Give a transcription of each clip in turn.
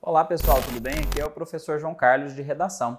Olá pessoal, tudo bem? Aqui é o professor João Carlos de Redação.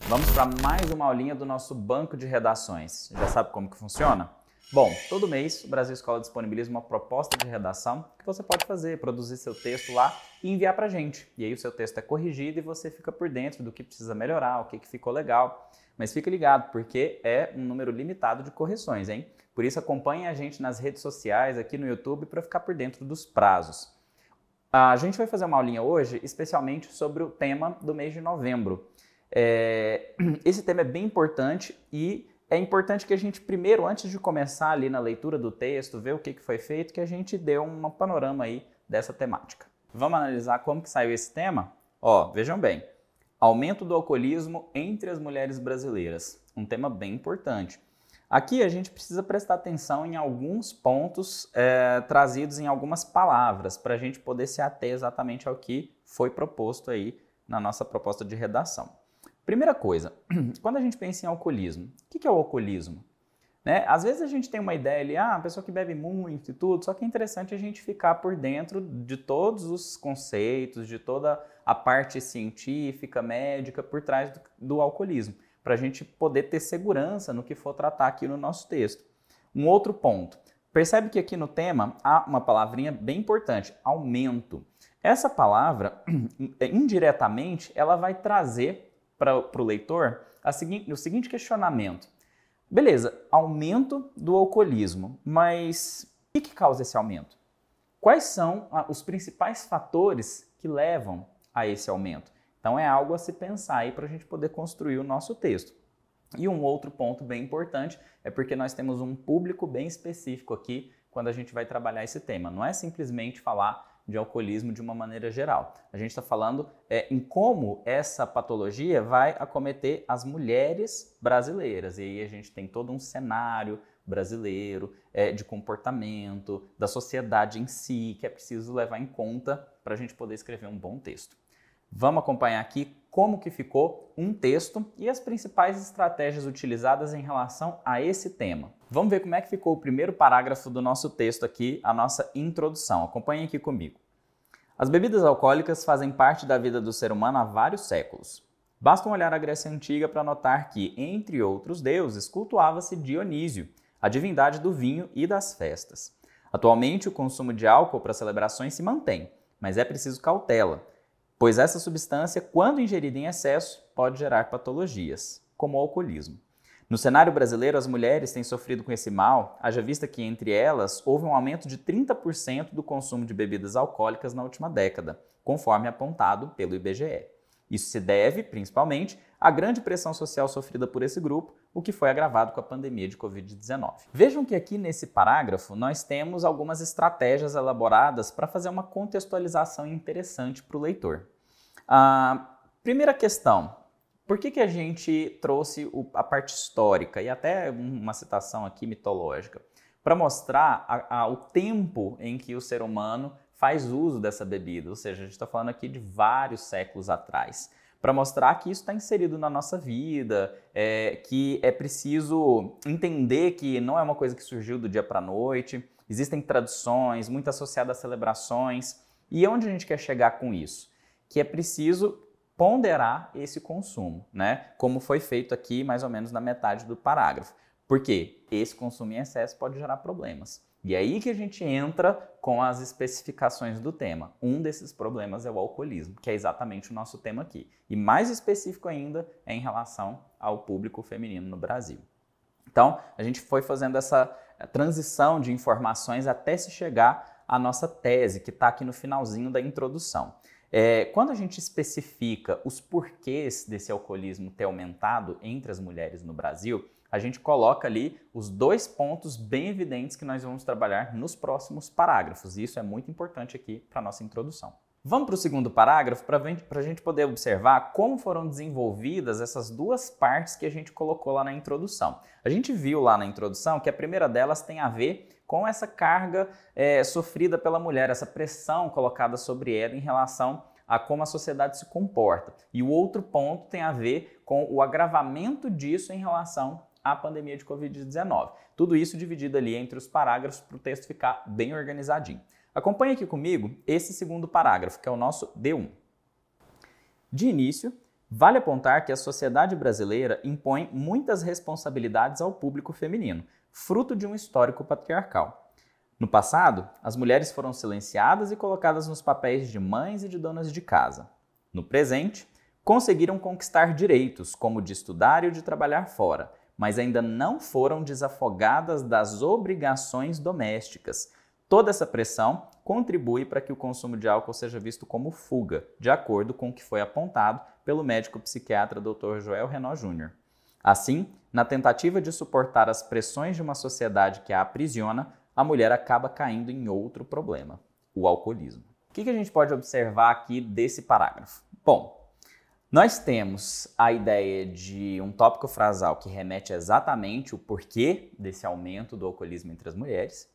Vamos para mais uma aulinha do nosso banco de redações. Já sabe como que funciona? Bom, todo mês o Brasil Escola disponibiliza uma proposta de redação que você pode fazer, produzir seu texto lá e enviar para a gente. E aí o seu texto é corrigido e você fica por dentro do que precisa melhorar, o que ficou legal. Mas fique ligado, porque é um número limitado de correções, hein? Por isso acompanhe a gente nas redes sociais, aqui no YouTube, para ficar por dentro dos prazos. A gente vai fazer uma aulinha hoje especialmente sobre o tema do mês de novembro. Esse tema é bem importante e é importante que a gente primeiro, antes de começar ali na leitura do texto, ver o que foi feito, que a gente dê um panorama aí dessa temática. Vamos analisar como que saiu esse tema? Vejam bem, aumento do alcoolismo entre as mulheres brasileiras, um tema bem importante. Aqui a gente precisa prestar atenção em alguns pontos trazidos em algumas palavras, para a gente poder se ater exatamente ao que foi proposto aí na nossa proposta de redação. Primeira coisa, quando a gente pensa em alcoolismo, o que é o alcoolismo? Às vezes a gente tem uma ideia ali, a pessoa que bebe muito e tudo, só que é interessante a gente ficar por dentro de todos os conceitos, de toda a parte científica, médica, por trás do alcoolismo, para a gente poder ter segurança no que for tratar aqui no nosso texto. Um outro ponto, percebe que aqui no tema há uma palavrinha bem importante, aumento. Essa palavra, indiretamente, ela vai trazer para o leitor o seguinte questionamento. Beleza, aumento do alcoolismo, mas o que causa esse aumento? Quais são os principais fatores que levam a esse aumento? Então é algo a se pensar aí para a gente poder construir o nosso texto. E um outro ponto bem importante é porque nós temos um público bem específico aqui quando a gente vai trabalhar esse tema. Não é simplesmente falar de alcoolismo de uma maneira geral. A gente está falando em como essa patologia vai acometer as mulheres brasileiras. E aí a gente tem todo um cenário brasileiro de comportamento, da sociedade em si, que é preciso levar em conta para a gente poder escrever um bom texto. Vamos acompanhar aqui como que ficou um texto e as principais estratégias utilizadas em relação a esse tema. Vamos ver como é que ficou o primeiro parágrafo do nosso texto aqui, a nossa introdução. Acompanhem aqui comigo. As bebidas alcoólicas fazem parte da vida do ser humano há vários séculos. Basta um olhar à Grécia Antiga para notar que, entre outros deuses, cultuava-se Dionísio, a divindade do vinho e das festas. Atualmente, o consumo de álcool para celebrações se mantém, mas é preciso cautela, pois essa substância, quando ingerida em excesso, pode gerar patologias, como o alcoolismo. No cenário brasileiro, as mulheres têm sofrido com esse mal, haja vista que, entre elas, houve um aumento de 30% do consumo de bebidas alcoólicas na última década, conforme apontado pelo IBGE. Isso se deve, principalmente, à grande pressão social sofrida por esse grupo, o que foi agravado com a pandemia de Covid-19. Vejam que aqui nesse parágrafo nós temos algumas estratégias elaboradas para fazer uma contextualização interessante para o leitor. Primeira questão, por que a gente trouxe a parte histórica e até uma citação aqui mitológica? Para mostrar o tempo em que o ser humano faz uso dessa bebida, ou seja, a gente está falando aqui de vários séculos atrás, para mostrar que isso está inserido na nossa vida, que é preciso entender que não é uma coisa que surgiu do dia para a noite, existem tradições, muito associadas a celebrações, e onde a gente quer chegar com isso? Que é preciso ponderar esse consumo, como foi feito aqui mais ou menos na metade do parágrafo. Por quê? Esse consumo em excesso pode gerar problemas. E é aí que a gente entra com as especificações do tema. Um desses problemas é o alcoolismo, que é exatamente o nosso tema aqui. E mais específico ainda é em relação ao público feminino no Brasil. Então, a gente foi fazendo essa transição de informações até se chegar à nossa tese, que está aqui no finalzinho da introdução. Quando a gente especifica os porquês desse alcoolismo ter aumentado entre as mulheres no Brasil, a gente coloca ali os dois pontos bem evidentes que nós vamos trabalhar nos próximos parágrafos. E isso é muito importante aqui para a nossa introdução. Vamos para o segundo parágrafo para a gente poder observar como foram desenvolvidas essas duas partes que a gente colocou lá na introdução. A gente viu lá na introdução que a primeira delas tem a ver com essa carga sofrida pela mulher, essa pressão colocada sobre ela em relação a como a sociedade se comporta. E o outro ponto tem a ver com o agravamento disso em relação à pandemia de Covid-19. Tudo isso dividido ali entre os parágrafos para o texto ficar bem organizadinho. Acompanhe aqui comigo esse segundo parágrafo, que é o nosso D1. De início, vale apontar que a sociedade brasileira impõe muitas responsabilidades ao público feminino, fruto de um histórico patriarcal. No passado, as mulheres foram silenciadas e colocadas nos papéis de mães e de donas de casa. No presente, conseguiram conquistar direitos, como o de estudar e o de trabalhar fora, mas ainda não foram desafogadas das obrigações domésticas. Toda essa pressão contribui para que o consumo de álcool seja visto como fuga, de acordo com o que foi apontado pelo médico psiquiatra Dr. Joel Renaud Jr. Assim, na tentativa de suportar as pressões de uma sociedade que a aprisiona, a mulher acaba caindo em outro problema, o alcoolismo. O que a gente pode observar aqui desse parágrafo? Bom, nós temos a ideia de um tópico frasal que remete exatamente o porquê desse aumento do alcoolismo entre as mulheres.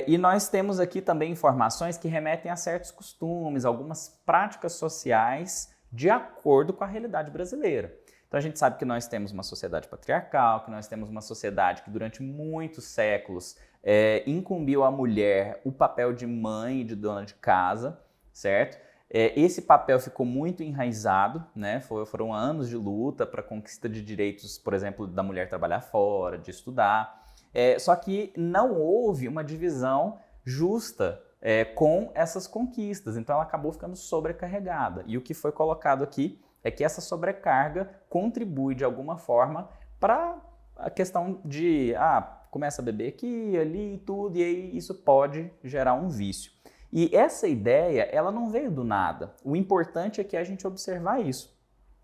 E nós temos aqui também informações que remetem a certos costumes, algumas práticas sociais de acordo com a realidade brasileira. Então a gente sabe que nós temos uma sociedade patriarcal, que nós temos uma sociedade que durante muitos séculos incumbiu à mulher o papel de mãe e de dona de casa, certo? Esse papel ficou muito enraizado, né? Foram anos de luta para a conquista de direitos, por exemplo, da mulher trabalhar fora, de estudar. Só que não houve uma divisão justa com essas conquistas, então ela acabou ficando sobrecarregada. E o que foi colocado aqui é que essa sobrecarga contribui de alguma forma para a questão de começa a beber aqui, ali e tudo, e aí isso pode gerar um vício. E essa ideia, ela não veio do nada. O importante é que a gente observar isso.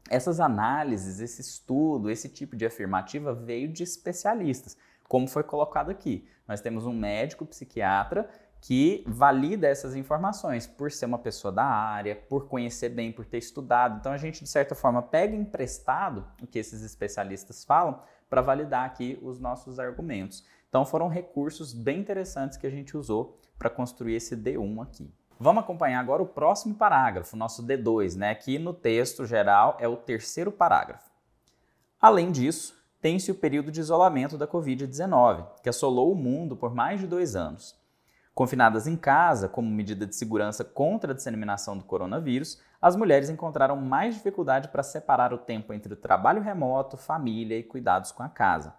Essas análises, esse estudo, esse tipo de afirmativa veio de especialistas, como foi colocado aqui. Nós temos um médico psiquiatra que valida essas informações por ser uma pessoa da área, por conhecer bem, por ter estudado. Então a gente, de certa forma, pega emprestado o que esses especialistas falam para validar aqui os nossos argumentos. Então foram recursos bem interessantes que a gente usou para construir esse D1 aqui. Vamos acompanhar agora o próximo parágrafo, o nosso D2, né? Que no texto geral é o terceiro parágrafo. Além disso, tem-se o período de isolamento da Covid-19, que assolou o mundo por mais de 2 anos. Confinadas em casa, como medida de segurança contra a disseminação do coronavírus, as mulheres encontraram mais dificuldade para separar o tempo entre o trabalho remoto, família e cuidados com a casa.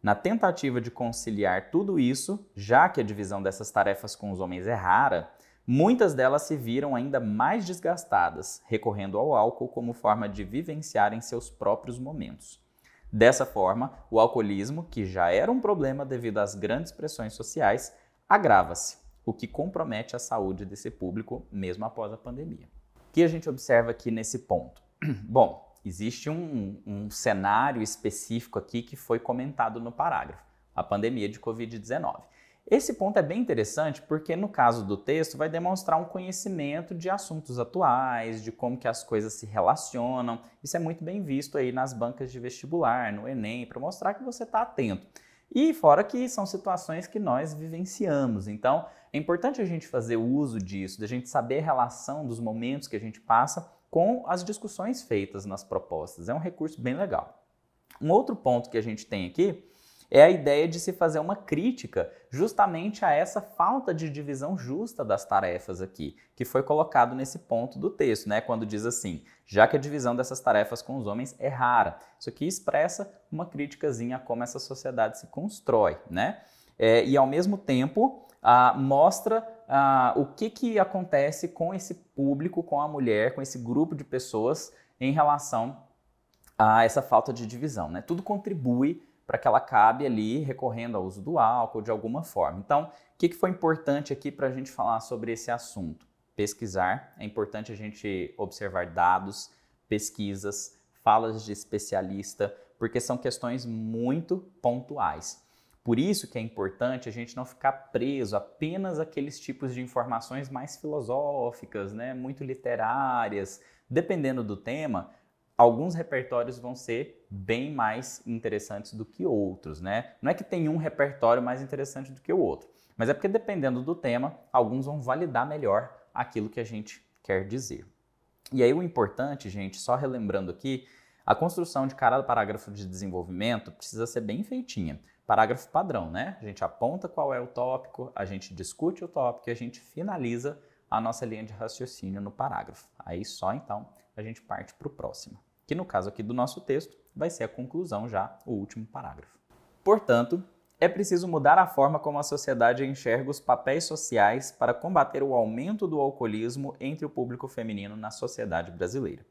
Na tentativa de conciliar tudo isso, já que a divisão dessas tarefas com os homens é rara, muitas delas se viram ainda mais desgastadas, recorrendo ao álcool como forma de vivenciarem seus próprios momentos. Dessa forma, o alcoolismo, que já era um problema devido às grandes pressões sociais, agrava-se, o que compromete a saúde desse público mesmo após a pandemia. O que a gente observa aqui nesse ponto? Bom, existe um cenário específico aqui que foi comentado no parágrafo, a pandemia de Covid-19. Esse ponto é bem interessante porque, no caso do texto, vai demonstrar um conhecimento de assuntos atuais, de como que as coisas se relacionam. Isso é muito bem visto aí nas bancas de vestibular, no Enem, para mostrar que você está atento. E fora que são situações que nós vivenciamos. Então, é importante a gente fazer uso disso, da gente saber a relação dos momentos que a gente passa com as discussões feitas nas propostas. É um recurso bem legal. Um outro ponto que a gente tem aqui é a ideia de se fazer uma crítica justamente a essa falta de divisão justa das tarefas aqui, que foi colocado nesse ponto do texto, né? Quando diz assim, já que a divisão dessas tarefas com os homens é rara. Isso aqui expressa uma criticazinha a como essa sociedade se constrói, né? E ao mesmo tempo mostra o que acontece com esse público, com a mulher, com esse grupo de pessoas em relação a essa falta de divisão, né? Tudo contribui para que ela acabe ali recorrendo ao uso do álcool de alguma forma. Então, o que foi importante aqui para a gente falar sobre esse assunto? Pesquisar, é importante a gente observar dados, pesquisas, falas de especialista, porque são questões muito pontuais. Por isso que é importante a gente não ficar preso apenas àqueles tipos de informações mais filosóficas, né, muito literárias. Dependendo do tema, alguns repertórios vão ser bem mais interessantes do que outros, né? Não é que tem um repertório mais interessante do que o outro, mas é porque dependendo do tema, alguns vão validar melhor aquilo que a gente quer dizer. E aí o importante, gente, só relembrando aqui, A construção de cada parágrafo de desenvolvimento precisa ser bem feitinha. Parágrafo padrão, né? A gente aponta qual é o tópico, a gente discute o tópico e a gente finaliza a nossa linha de raciocínio no parágrafo. Aí só então a gente parte para o próximo, que no caso aqui do nosso texto vai ser a conclusão já, o último parágrafo. Portanto, é preciso mudar a forma como a sociedade enxerga os papéis sociais para combater o aumento do alcoolismo entre o público feminino na sociedade brasileira.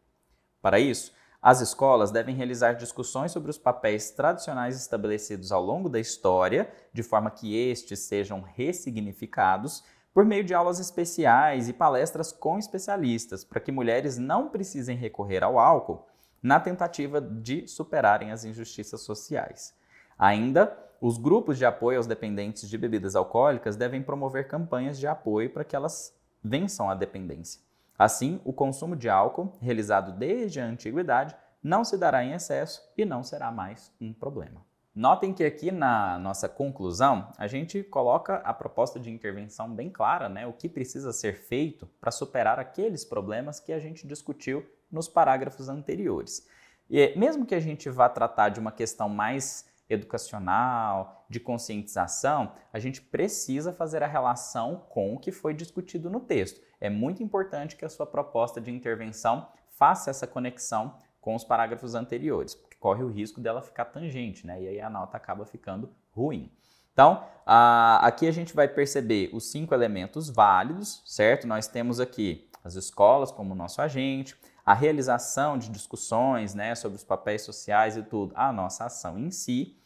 Para isso, as escolas devem realizar discussões sobre os papéis tradicionais estabelecidos ao longo da história, de forma que estes sejam ressignificados por meio de aulas especiais e palestras com especialistas, para que mulheres não precisem recorrer ao álcool na tentativa de superarem as injustiças sociais. Ainda, os grupos de apoio aos dependentes de bebidas alcoólicas devem promover campanhas de apoio para que elas vençam a dependência. Assim, o consumo de álcool, realizado desde a antiguidade, não se dará em excesso e não será mais um problema. Notem que aqui na nossa conclusão, a gente coloca a proposta de intervenção bem clara, né? O que precisa ser feito para superar aqueles problemas que a gente discutiu nos parágrafos anteriores. E mesmo que a gente vá tratar de uma questão mais educacional, de conscientização, a gente precisa fazer a relação com o que foi discutido no texto. É muito importante que a sua proposta de intervenção faça essa conexão com os parágrafos anteriores, porque corre o risco dela ficar tangente, né? E aí a nota acaba ficando ruim. Então, aqui a gente vai perceber os 5 elementos válidos, certo? Nós temos aqui as escolas como nosso agente, a realização de discussões, né, sobre os papéis sociais e tudo, a nossa ação em si.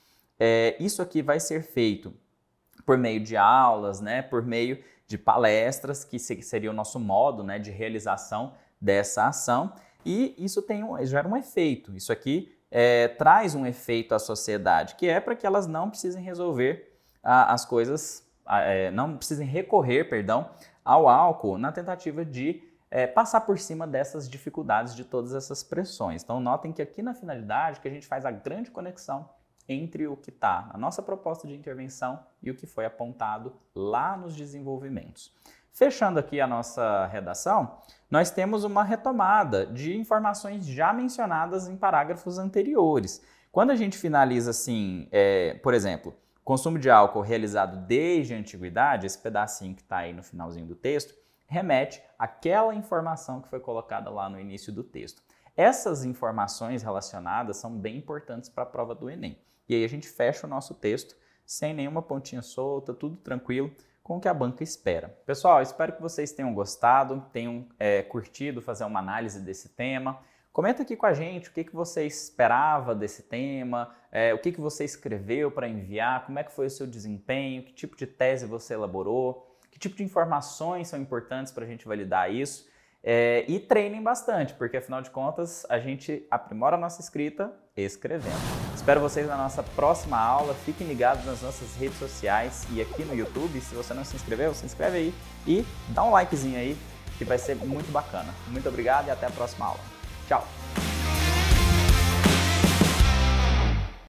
Isso aqui vai ser feito por meio de aulas, né, por meio de palestras, que seria o nosso modo, né, de realização dessa ação. E isso gera um efeito. Isso aqui traz um efeito à sociedade, que é para que elas não precisem resolver as coisas, não precisem recorrer, ao álcool na tentativa de passar por cima dessas dificuldades, de todas essas pressões. Então notem que aqui na finalidade que a gente faz a grande conexão entre o que está na nossa proposta de intervenção e o que foi apontado lá nos desenvolvimentos. Fechando aqui a nossa redação, nós temos uma retomada de informações já mencionadas em parágrafos anteriores. Quando a gente finaliza assim, por exemplo, consumo de álcool realizado desde a antiguidade, esse pedacinho que está aí no finalzinho do texto, remete àquela informação que foi colocada lá no início do texto. Essas informações relacionadas são bem importantes para a prova do Enem. E aí a gente fecha o nosso texto sem nenhuma pontinha solta, tudo tranquilo, com o que a banca espera. Pessoal, espero que vocês tenham gostado, tenham curtido fazer uma análise desse tema. Comenta aqui com a gente o que você esperava desse tema, o que você escreveu para enviar, como é que foi o seu desempenho, que tipo de tese você elaborou, que tipo de informações são importantes para a gente validar isso. E treinem bastante, porque afinal de contas a gente aprimora a nossa escrita escrevendo. Espero vocês na nossa próxima aula. Fiquem ligados nas nossas redes sociais e aqui no YouTube. Se você não se inscreveu, se inscreve aí e dá um likezinho aí, que vai ser muito bacana. Muito obrigado e até a próxima aula. Tchau!